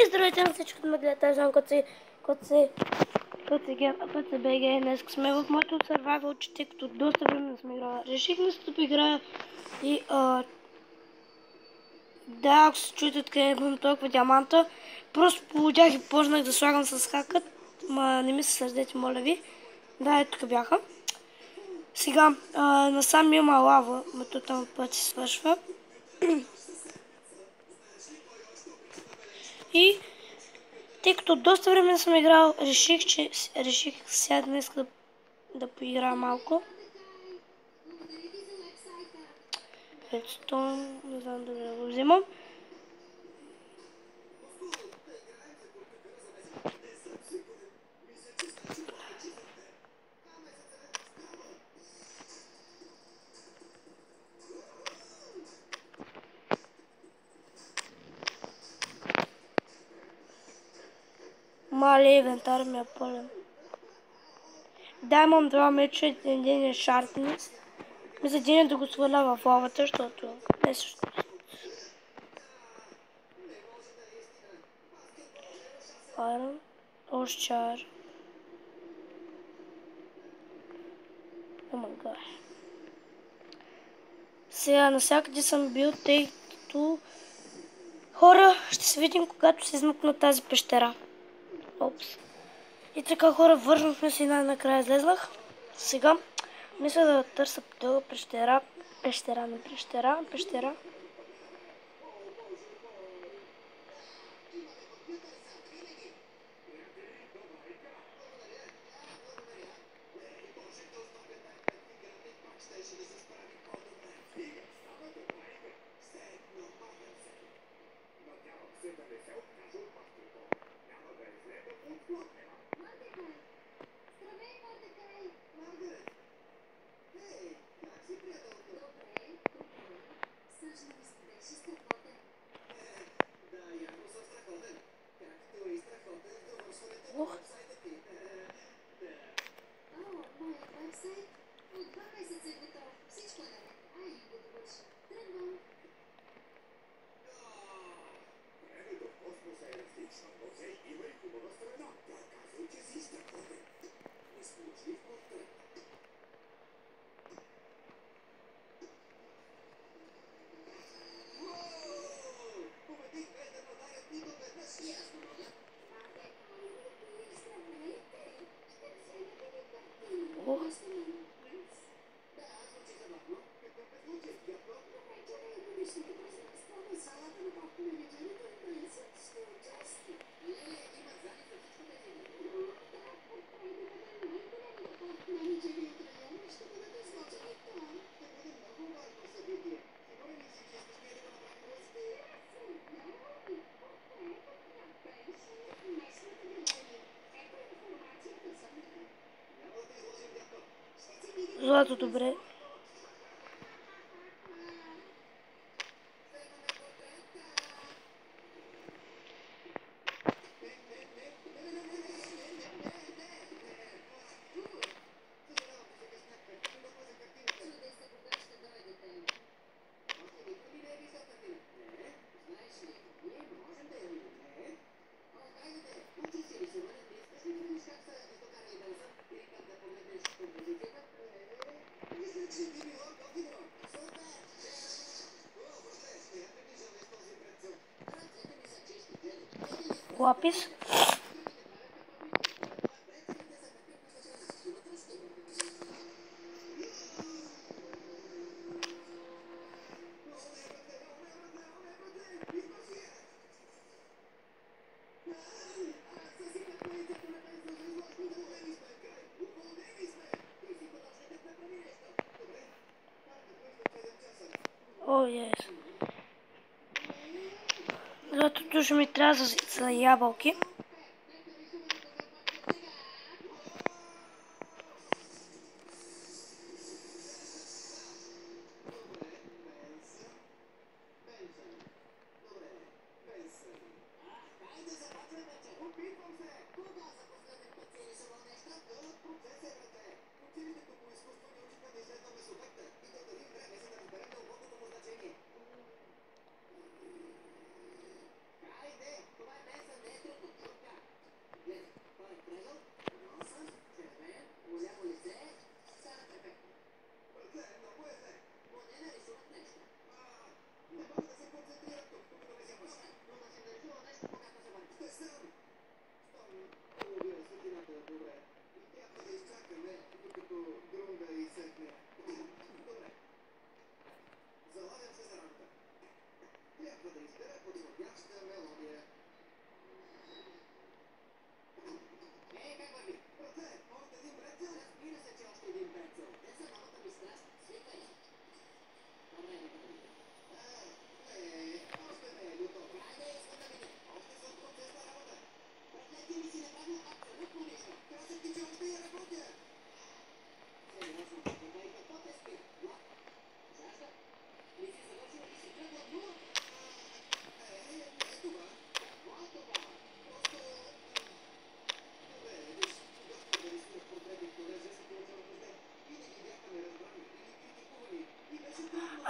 И здравейте на всички, ме гледате, аз знам, като се БГ. Днес сме в моето survival, че тъй като доста време не сме играли. Решихме се да поиграя и да, ако се чуете къде имам толкова диаманта, просто полудях и почнах да слагам с хакът, ма не ми се сърдете, моля ви. Да, ето тук бяха. Сега, насам има лава, мето там път се свършва. И тъй като доста време не съм играл, реших сега днес да поиграя малко. Редстоун, не знам да го взимам. Мале, инвентар ми е пълен. Да, имам два меча, един е шарпнес. Мисля, един е да го сваля в лавата, защото не също. Iron, Ошчар. О май гад. Сега навсякъде съм бил, тъй като хора, ще се видим, когато се измъкна тази пещера. Опс. И така, хора, върнахме се и най-накрая излезнах. Сега мисля да търся дълга пещера. Пещера. Злато, добре. Лапис. О, ес. Златото ще ми трябва за ябълки.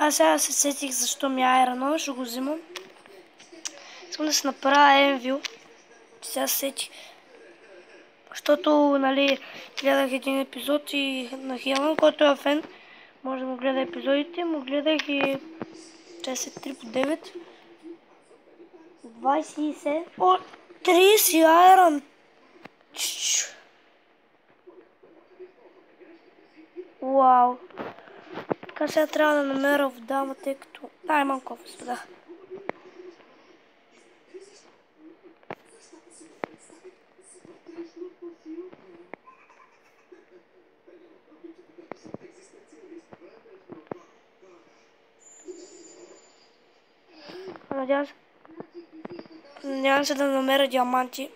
Аз сега се сетих защо ми е Iron, ще го взимам. Искам да се направя Енвил. Сега се сетих. Защото, нали, гледах един епизод и на Хелън, който е фен. Може да му гледа епизодите. Му гледах и 3 по 9. 27. О, 30 Iron. Вау. Така сега трябва да намеря вода, тъй като... Да, имам кофе с вода. Надявам се да намеря диаманти.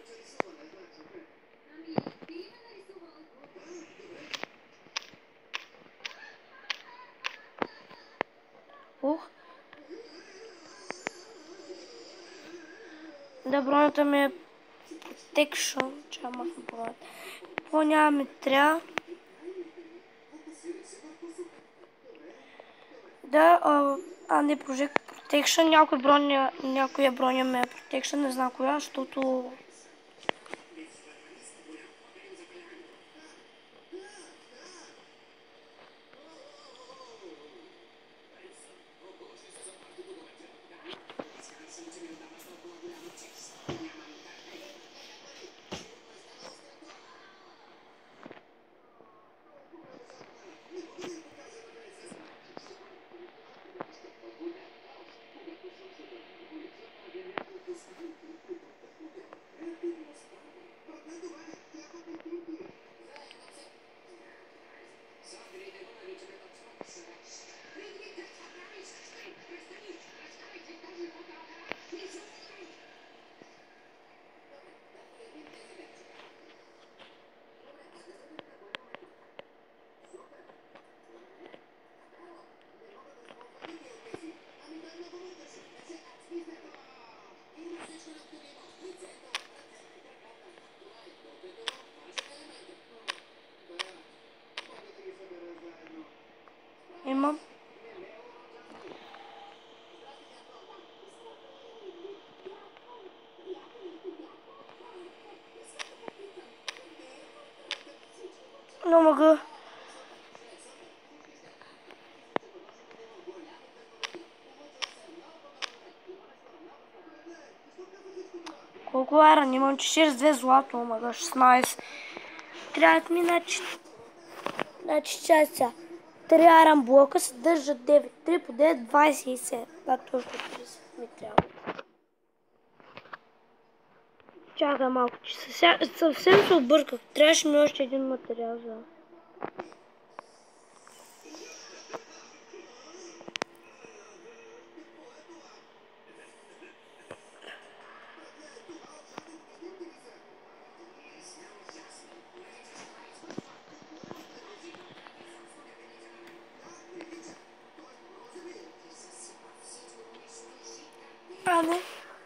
Да, бронята ми е Protection. Че махна бронята. Какво нямаме трябва? Да, не Project Protection. Някоя броня ме е Protection. Не знам коя, защото... Имам. Не мога. Колко Iron? Имам 42 злато, омага 16. Трябва ми значи часа. 3 Iron блока съдържат 9. 3 по 9, 27. Да, точно 30 ми трябва. Чакай малко, че съвсем се обърках. Трябваше ми още един материал за... Не.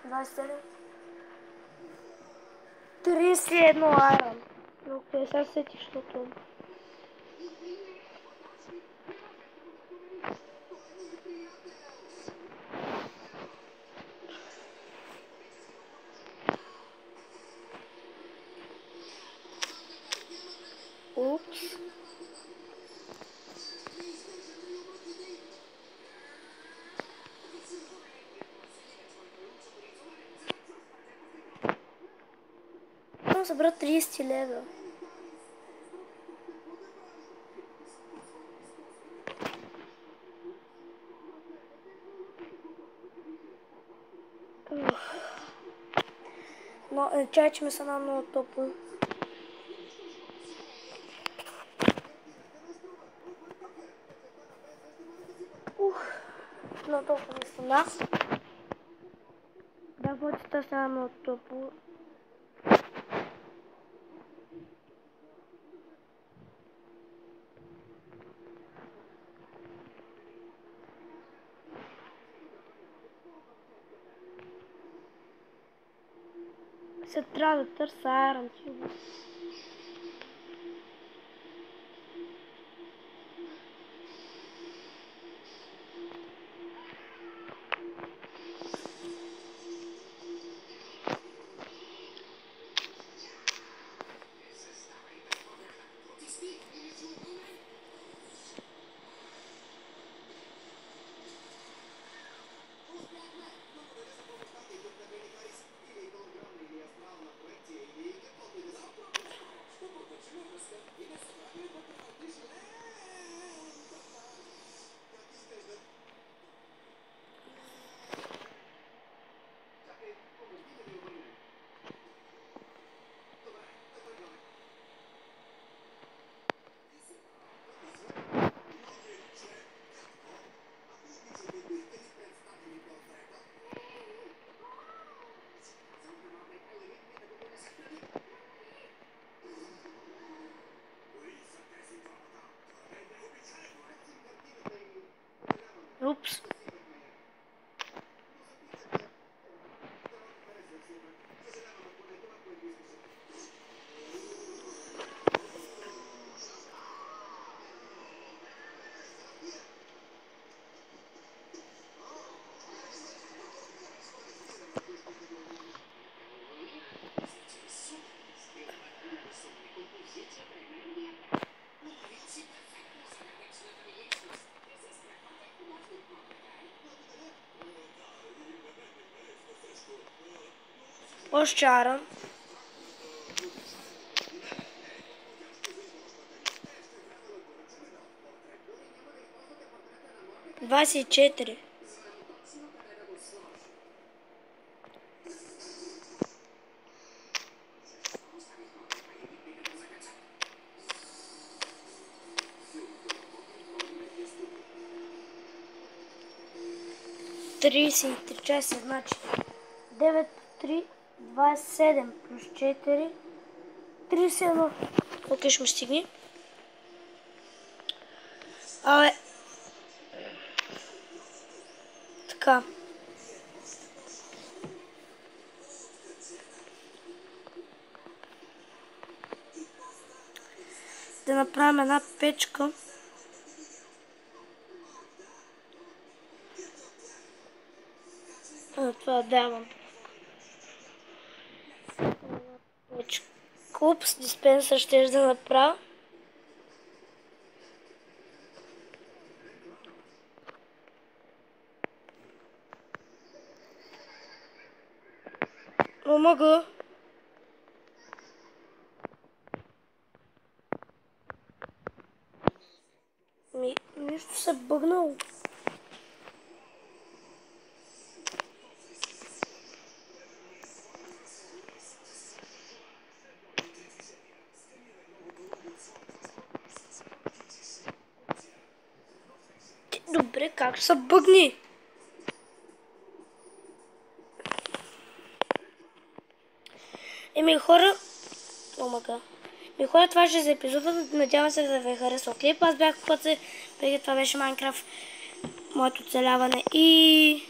27. 31 Iron. Окей, сега сетих, защото... Упс. Съм събра 30 лева. Но чай, че ми са много топло. Много топло ми стана. Да, водите стана много топло. Се трябва да търся Iron Tube. Още Аран. Двадесет и четири. Тридесет и три часа, значи 9 по 3, 27 плюс 4, 31. Окей, ще ми стигне. Абе. Така. Да направим една печка. Това давам. Упс, диспенсър ще да направя. Но мога. Нещо се бъгнало. Добре, как ще се бъгни? Хора... хора, това ще е за епизода. Надявам се да ви харесва клип. Аз бях Пъце. Преди това беше Майнкрафт. Моето оцеляване и...